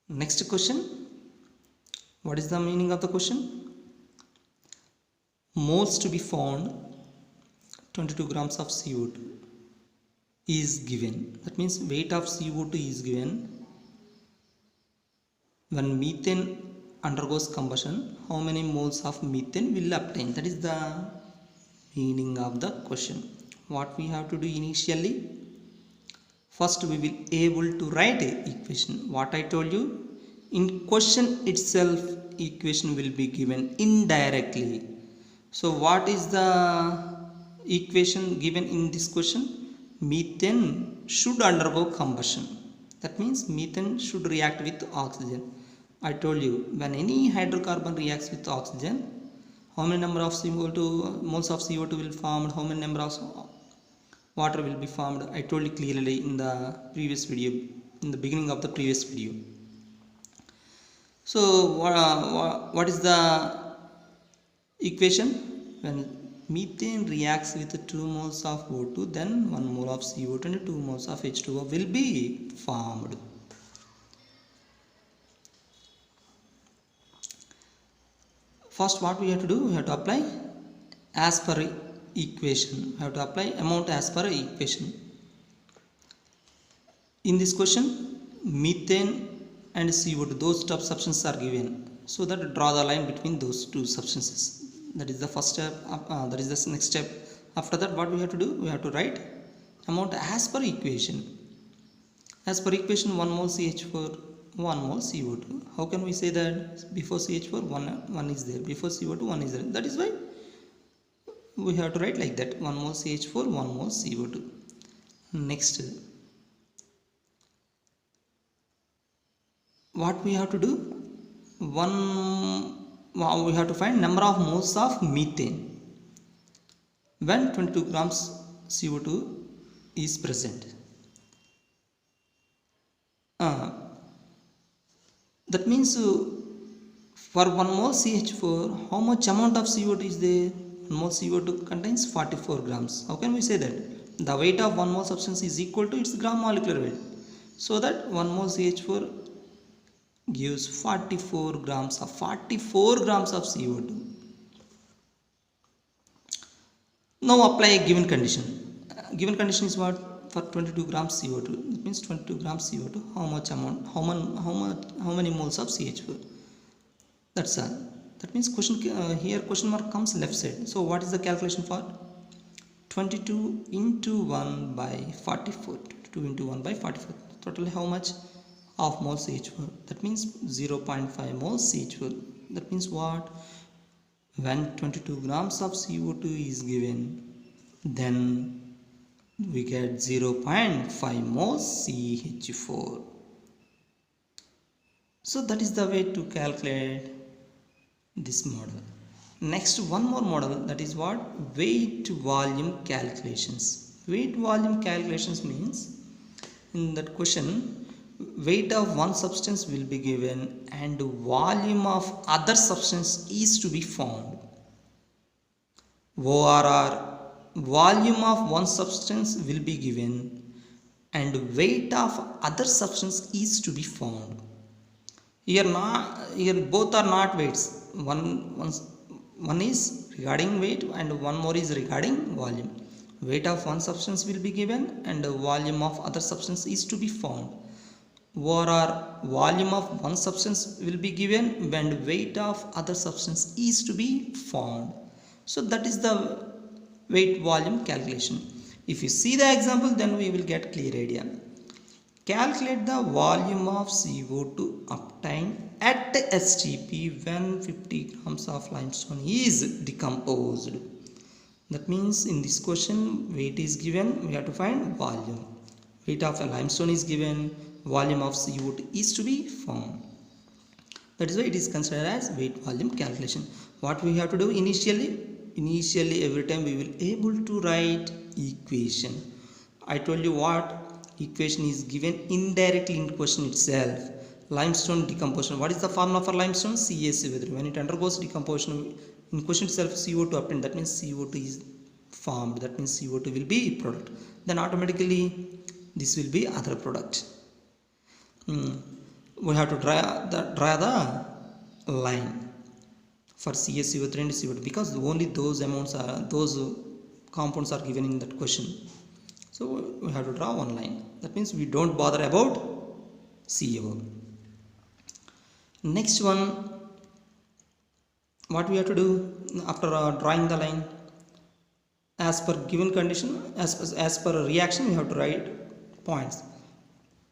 Next question. What is the meaning of the question? Moles to be found 22 grams of CO2 is given. That means weight of CO2 is given when methane undergoes combustion. How many moles of methane will obtain? That is the meaning of the question. What we have to do initially? First we will able to write a equation. What I told you, in question itself equation will be given indirectly. So what is the equation given in this question? Methane should undergo combustion. That means methane should react with oxygen. I told you, when any hydrocarbon reacts with oxygen, how many number of CO2 moles of CO2 will form, how many number of water will be formed. I told you clearly in the previous video, in the beginning of the previous video. So what is the equation? When methane reacts with 2 moles of O2, then 1 mole of CO2 and 2 moles of H2O will be formed. First what we have to do, we have to apply as per equation. We have to apply amount as per equation. In this question, methane and CO2, those two substances are given. So that draw the line between those two substances. That is the first step. That is the next step. After that, what we have to do? We have to write amount as per equation. As per equation, 1 mole CH4, 1 mole CO2. How can we say that? Before CH4, 1 is there. Before CO2, 1 is there. That is why we have to write like that: 1 mole CH4, 1 mole CO2. Next, what we have to do? We have to find number of moles of methane when 22 grams CO2 is present. That means for 1 mole CH4, how much amount of CO2 is there? 1 mole CO2 contains 44 grams. How can we say that? The weight of 1 mole substance is equal to its gram molecular weight. So that 1 mole CH4 gives 44 grams of CO2. Now apply a given condition. Given condition is what? For 22 grams CO2. It means 22 grams CO2. How much amount? How many moles of CH4? That's all. That means question here question mark comes left side. So what is the calculation for? 22 into 1 by 44. 22 into 1 by 44. Totally how much? Half mole CH4. That means 0.5 mole CH4. That means what? When 22 grams of CO2 is given, then we get 0.5 mole CH4. So that is the way to calculate this model. Next, one more model, that is what? Weight volume calculations. Weight volume calculations means, in that question, weight of one substance will be given and volume of other substance is to be found. ORR, volume of one substance will be given and weight of other substance is to be found. Here both are not weights. One is regarding weight and one more is regarding volume. Weight of one substance will be given and volume of other substance is to be found. ORR, volume of one substance will be given when weight of other substance is to be found. So that is the weight volume calculation. If you see the example, then we will get clear idea. Calculate the volume of CO2 obtained at STP when 50 grams of limestone is decomposed. That means in this question, weight is given, we have to find volume. Weight of a limestone is given, volume of CO2 is to be found. That is why it is considered as weight volume calculation. What we have to do initially every time we will able to write equation. I told you what equation is given indirectly in question itself. Limestone decomposition. What is the formula for limestone? CaCO3. When it undergoes decomposition in question itself, CO2 obtained. That means CO2 is formed. That means CO2 will be product. Then automatically this will be other product. we have to draw the line for CaCO3 and CO2 because only those amounts are those compounds are given in that question. So we have to draw one line. That means we don't bother about CO. Next one, what we have to do after drawing the line, as per given condition, as per reaction, we have to write points.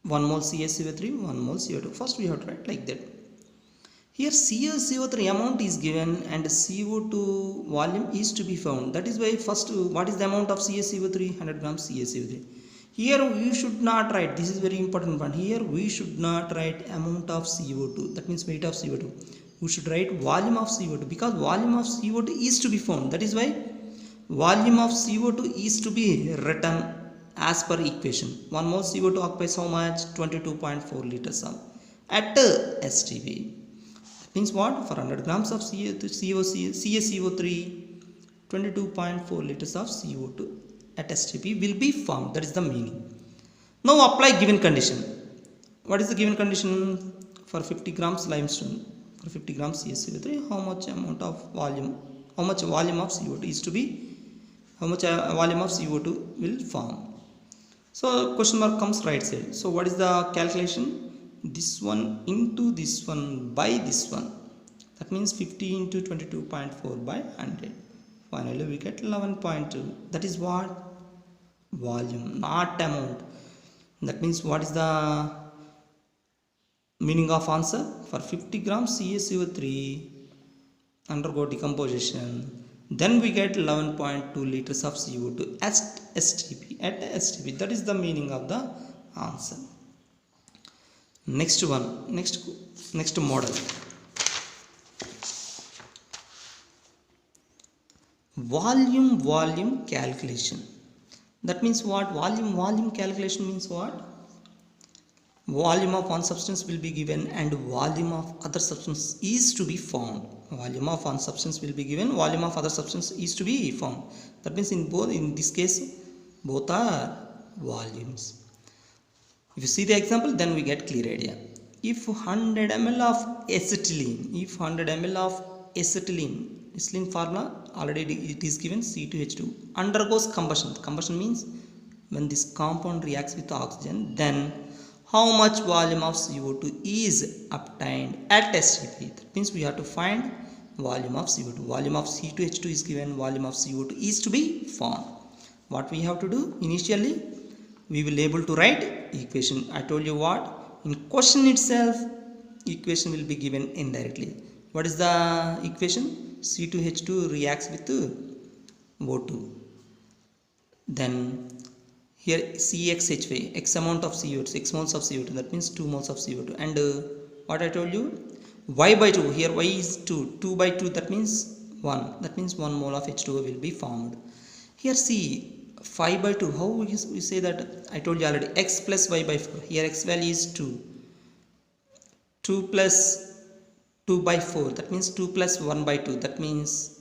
1 mole CaCO3, 1 mole CO2. First we have to write like that. Here CaCO3 amount is given and CO2 volume is to be found. That is why first, what is the amount of CaCO3? 100 grams CaCO3. Here we should not write, this is very important one. Here we should not write amount of CO2, that means weight of CO2. We should write volume of CO2 because volume of CO2 is to be found. That is why volume of CO2 is to be written as per equation. 1 mole CO2 occupies how much? 22.4 liters of at STP. That means what? For 100 grams of CaCO3, 22.4 liters of CO2 at STP will be formed. That is the meaning. Now apply given condition. What is the given condition? For 50 grams limestone, for 50 grams CaCO3, how much amount of volume, how much volume of CO2 is to be, how much volume of CO2 will form. So question mark comes right side. So what is the calculation? This one into this one by this one. That means 50 into 22.4 by 100. Finally we get 11.2. That is what? Volume, not amount. That means what is the meaning of answer? For 50 grams CaCO3 undergo decomposition, then we get 11.2 liters of CO2 at STP. That is the meaning of the answer. Next one, next model. Volume calculation. That means what? Volume calculation means what? Volume of one substance will be given and volume of other substance is to be found. Volume of one substance will be given, volume of other substance is to be found. That means in this case both are volumes. If you see the example, then we get clear idea. If 100 ml of acetylene, acetylene formula already it is given, C2H2 undergoes combustion. Combustion means when this compound reacts with oxygen, then how much volume of CO2 is obtained at STP. That means we have to find volume of CO2. Volume of C2H2 is given, volume of CO2 is to be found. What we have to do? Initially we will able to write equation. I told you what? In question itself equation will be given indirectly. What is the equation? C2H2 reacts with O2. Then here CXH5, X amount of CO2, 6 moles of CO2, that means 2 moles of CO2. And what I told you? Y by 2, here Y is 2, 2 by 2, that means 1. That means 1 mole of H2O will be formed. Here see, 5 by 2, how we say that? I told you already, X plus Y by 4. Here X value is 2. 2 plus 2 by 4, that means 2 plus 1 by 2, that means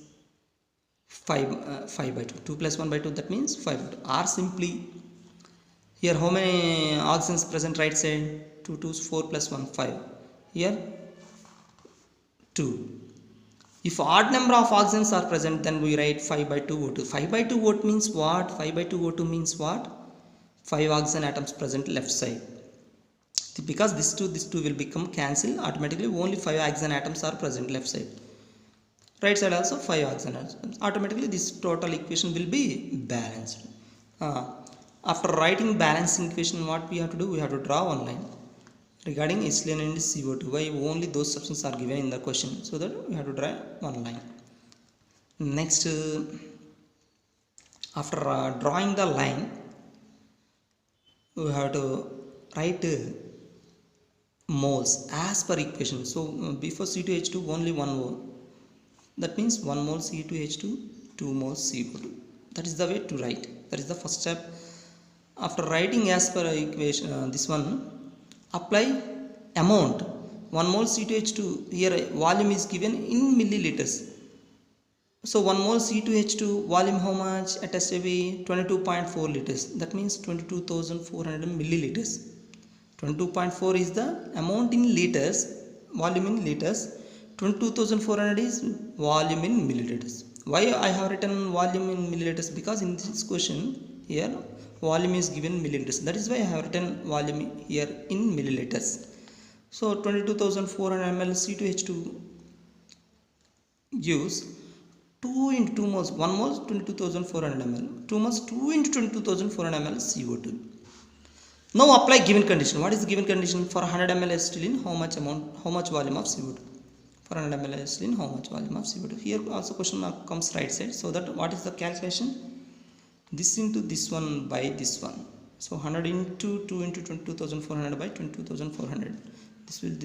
5 by 2. 2 plus 1 by 2, that means 5 by 2. Or simply, here how many oxygens present right side? 2 2s 4 plus 1 5. Here 2. If odd number of oxygens are present, then we write 5 by 2 O2. 5 by 2 O2 means what? 5 by 2 O2 means what? 5 oxygen atoms present left side. Because this two will become cancelled automatically. Only 5 oxygen atoms are present left side. Right side also 5 oxygen atoms. Automatically this total equation will be balanced. After writing balancing equation, what we have to do? We have to draw one line regarding ethylene and CO2. Why? Only those substances are given in the question, so that we have to draw one line. Next, after drawing the line, we have to write moles as per equation. So before C2H2 only 1 mole. That means 1 mole C2H2, 2 moles CO2. That is the way to write. That is the first step. After writing as per equation, this one, apply amount. 1 mole C2H2, here volume is given in milliliters. So 1 mole C2H2 volume how much at STP? 22.4 liters. That means 22,400 milliliters. 22.4 is the amount in liters, volume in liters. 22,400 is volume in milliliters. Why I have written volume in milliliters? Because in this question here volume is given milliliters. That is why I have written volume here in milliliters. So 22,400 ml C2H2 gives 2 into 2 moles, 1 mole 22,400 ml, 2 moles 2 into 22,400 ml CO2. Now apply given condition. What is the given condition? For 100 ml acetylene, how much volume of CO2? For 100 ml acetylene, how much volume of CO2? Here also question mark comes right side. So that what is the calculation? This into this one by this one. So 100 into 2 into 22,400 by 22,400. This will,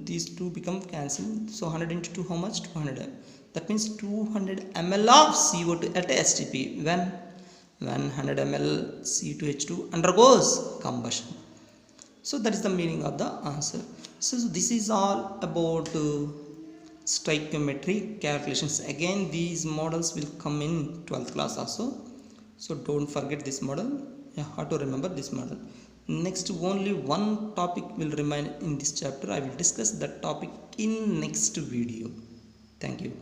these two become cancelled. So 100 into 2, how much? 200. That means 200 ml of CO2 at STP when 100 ml C2H2 undergoes combustion. So that is the meaning of the answer. So this is all about stoichiometry calculations. Again these models will come in 12th class also. So don't forget this model. You have to remember this model. Next only one topic will remain in this chapter. I will discuss that topic in next video. Thank you.